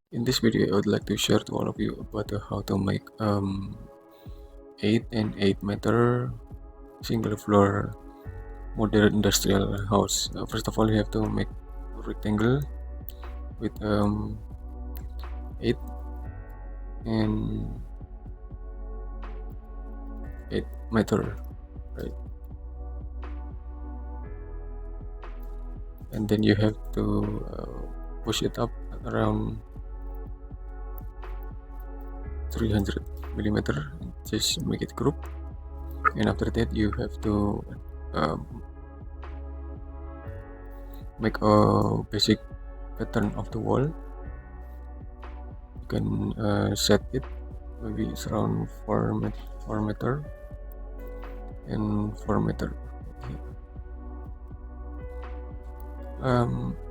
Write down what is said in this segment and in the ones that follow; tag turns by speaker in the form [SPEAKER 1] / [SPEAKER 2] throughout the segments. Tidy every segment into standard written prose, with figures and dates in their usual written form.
[SPEAKER 1] In this video, I would like to share to all of you about how to make 8 and 8 meter single floor modern industrial house. First of all, you have to make a rectangle with 8 and 8 meter, right? And then you have to push it up around 300 millimeter. Just make it group, and after that you have to make a basic pattern of the wall. You can set it, maybe it's around 4 meter and 4 meter.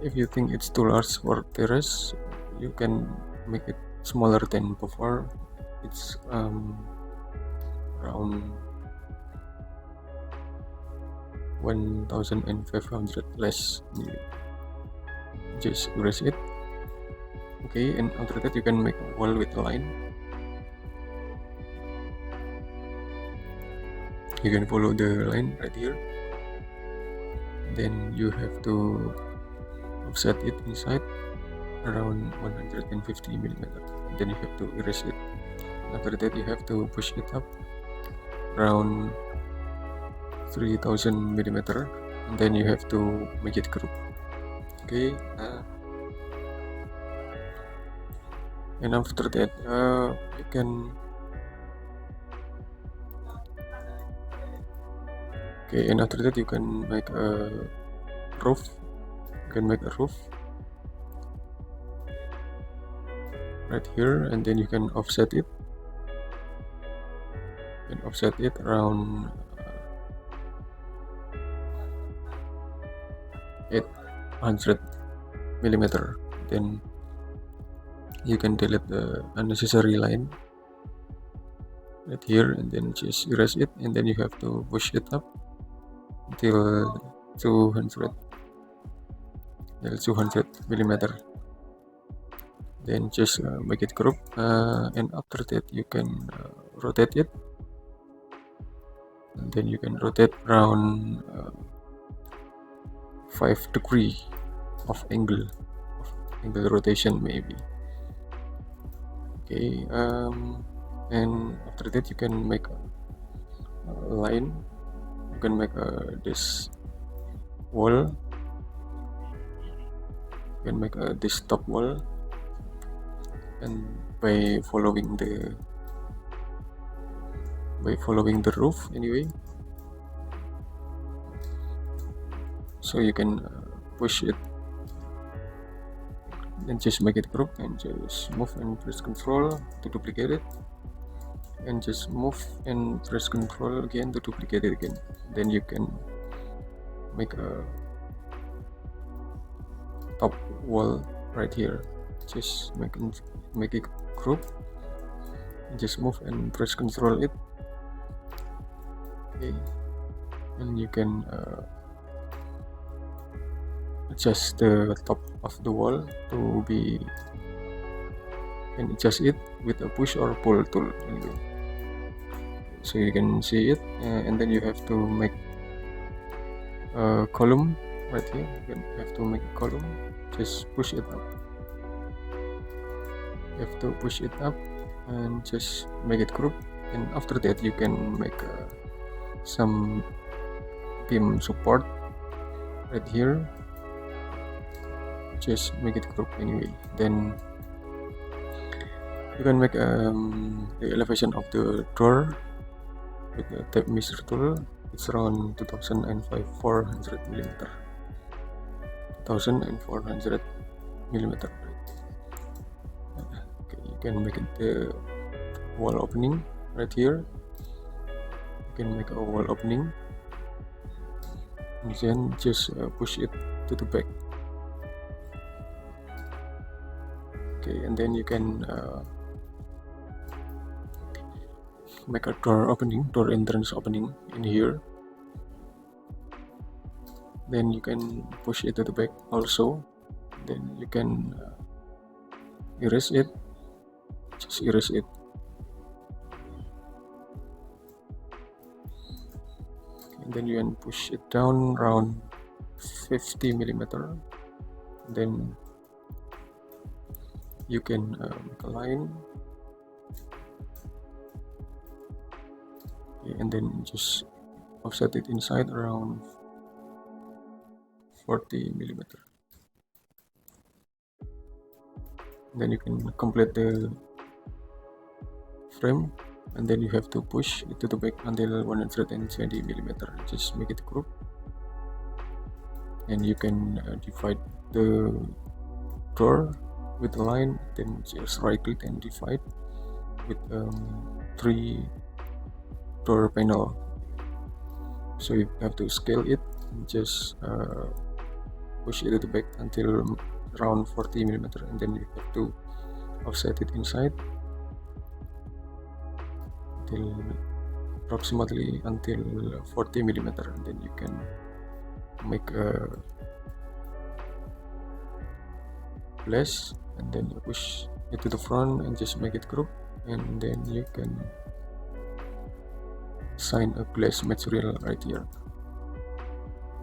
[SPEAKER 1] If you think it's too large for terrace, you can make it smaller than before. It's around 1500 less. Just erase it. Okay, and after that you can make a wall with a line. You can follow the line right here. Then you have to offset it inside around 150 millimeter. Then you have to erase it. After that you have to push it up around 3000 millimeter, and then you have to make it group. Okay, and after that you can make a roof. You can make a roof right here, and then you can offset it. Around 800 millimeter. Then you can delete the unnecessary line right here, and then just erase it, and then you have to push it up until 200 millimeter. Then just make it group, and after that you can rotate it, and then you can rotate around 5 degree of angle rotation maybe. Okay, and after that you can make a line. You can make this wall. You can make this top wall, and by following the roof anyway. So you can push it and just make it group, and just move and press Control to duplicate it, and just move and press Control again to duplicate it again. Then you can make a top wall right here. Just make it group, and just move and press Control it. Okay, and you can adjust the top of the wall to be, and adjust it with a push or pull tool anyway. So you can see it, and then you have to make a column right here. You have to make a column. Just push it up. You have to push it up and just make it group, and after that you can make some beam support right here. Just make it group anyway. Then you can make the elevation of the door with the tape measure tool. It's around 2400 millimeter. 2400 millimeter. Okay, you can make it the wall opening right here. You can make a wall opening, and then just push it to the back. Okay, and then you can make a door entrance opening in here. Then you can push it to the back also. Then you can erase it, just erase it. And then you can push it down around 50 millimeter. Then you can make a line, and then just offset it inside around 40 millimeter. Then you can complete the frame, and then you have to push it to the back until 120 millimeter. Just make it group, and you can divide the door with a line, then just right click and divide with 3 door panel. So you have to scale it and just push it to the back until around 40 millimeter, and then you have to offset it inside till approximately until 40 millimeter, and then you can make a glass, and then you push it to the front and just make it group, and then you can assign a glass material right here.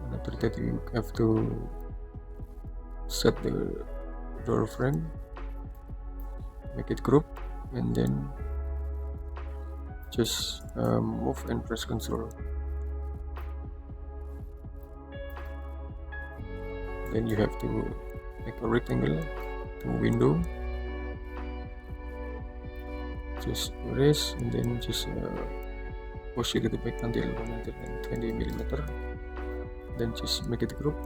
[SPEAKER 1] And after that you have to set the door frame, make it group, and then just move and press Ctrl. Then you have to make a rectangle to window, just erase, and then just push it to the back until 120 millimeter. Then just make it group.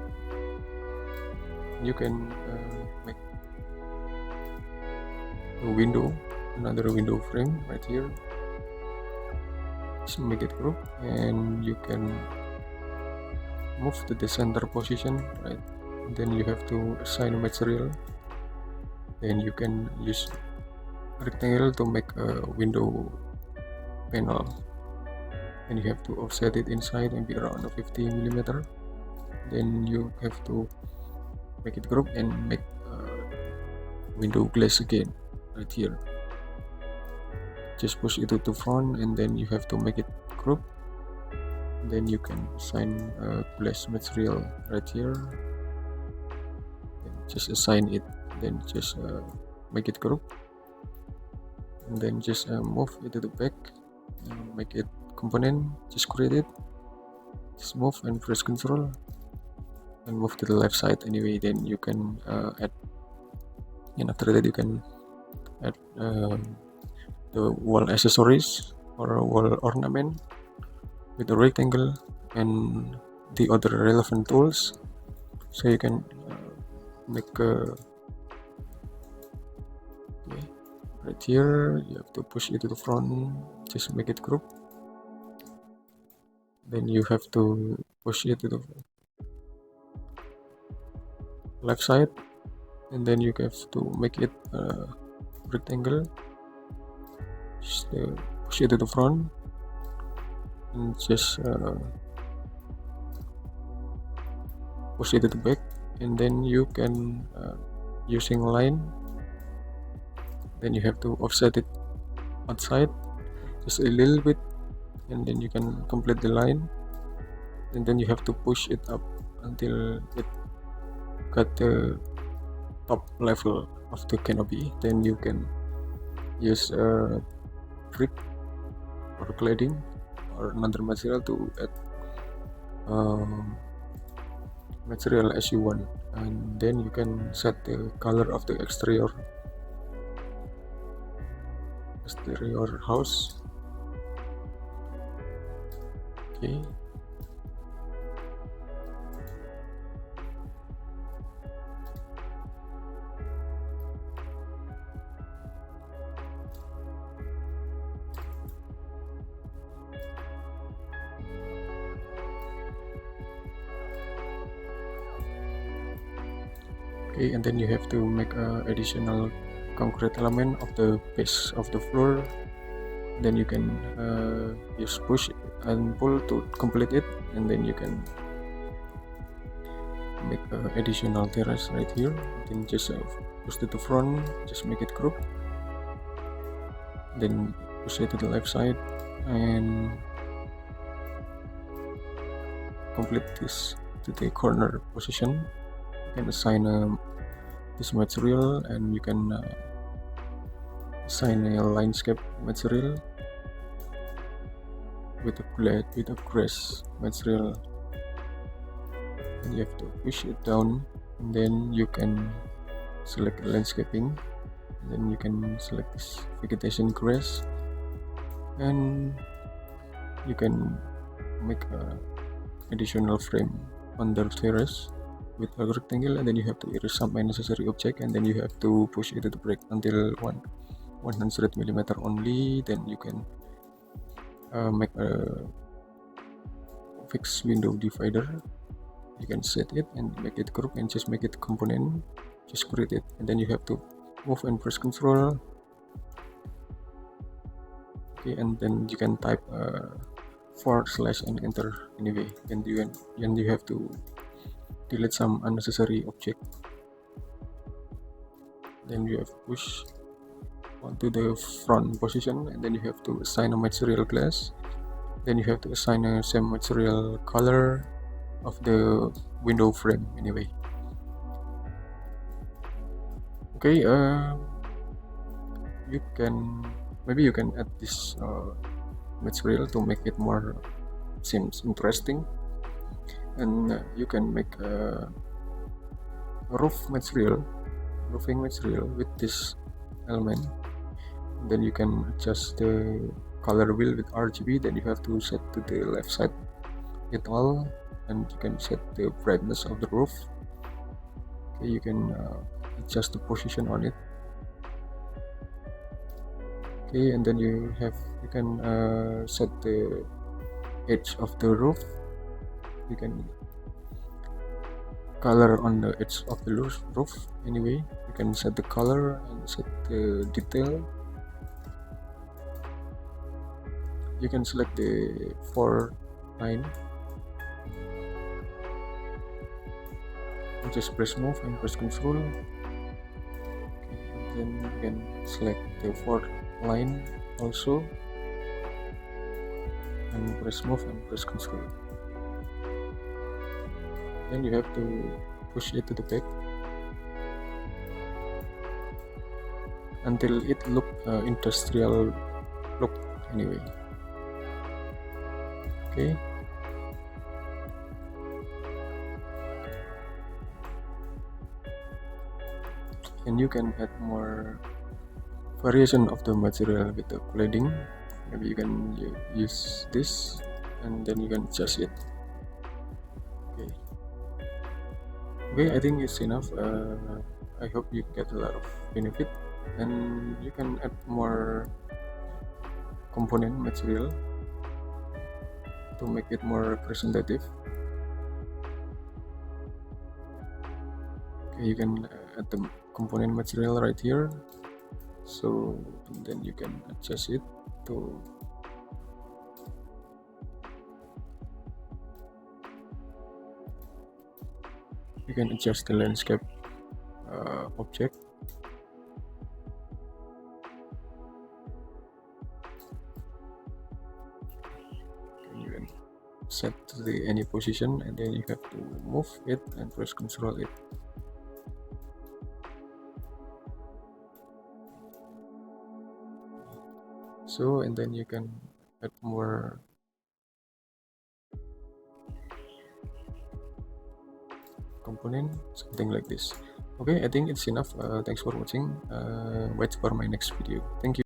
[SPEAKER 1] You can make a window, another window frame right here. Just make it group, and you can move to the center position, right? And then you have to assign a material. Then you can use rectangle to make a window panel, and you have to offset it inside and be around 50 millimeter. Then you have to make it group and make window glass again right here. Just push it to the front, and then you have to make it group. Then you can assign glass material right here, and just assign it, then just make it group, and then just move it to the back and make it component. Just create it, just move and press Ctrl and move to the left side anyway. Then you can add, and after that you can add the wall accessories or wall ornament with the rectangle and the other relevant tools. So you can make a right here. You have to push it to the front, just make it group. Then you have to push it to the left side, and then you have to make it a rectangle. Just push it to the front and just push it to the back, and then you can using line, then you have to offset it outside just a little bit, and then you can complete the line, and then you have to push it up until it got the top level of the canopy. Then you can use brick or cladding or another material to add material as you want, and then you can set the color of the exterior house. Okay, and then you have to make a additional concrete element of the base of the floor. Then you can use push and pull to complete it, and then you can make additional terrace right here. Then just push to the front, just make it group, then push it to the left side and complete this to the corner position. You can assign this material, and you can assign a landscape material with a grass material, and you have to push it down, and then you can select landscaping, and then you can select this vegetation grass, and you can make a additional frame on the terrace with a rectangle, and then you have to erase some unnecessary object, and then you have to push it to the break until 100 millimeter only. Then you can make a fixed window divider. You can set it and make it group and just make it component, just create it, and then you have to move and press Ctrl. Okay, and then you can type / and enter anyway, and you have to delete some unnecessary object. Then you have to push onto the front position, and then you have to assign a material class. Then you have to assign a same material color of the window frame anyway. Okay, maybe you can add this material to make it more seems interesting, and you can make a roofing material with this element. Then you can adjust the color wheel with RGB. Then you have to set to the left side it all, and you can set the brightness of the roof. Okay, you can adjust the position on it. Okay, and then you can set the edge of the roof. You can color on the edge of the roof anyway. You can set the color and set the detail. You can select the 4 line, just press move and press Ctrl. Okay, and then you can select the 4th line also, and press move and press Ctrl. Then you have to push it to the back until it look industrial look anyway. Okay, and you can add more variation of the material with the cladding. Maybe you can use this, and then you can adjust it. Okay, I think it's enough. I hope you get a lot of benefit, and you can add more component material to make it more representative. Okay, you can add the component material right here, so then you can adjust it to you can adjust the landscape object. You can set to any position, and then you have to move it and press Ctrl it. So, and then you can add more component, something like this. Okay, I think it's enough. Thanks for watching. Wait for my next video. Thank you.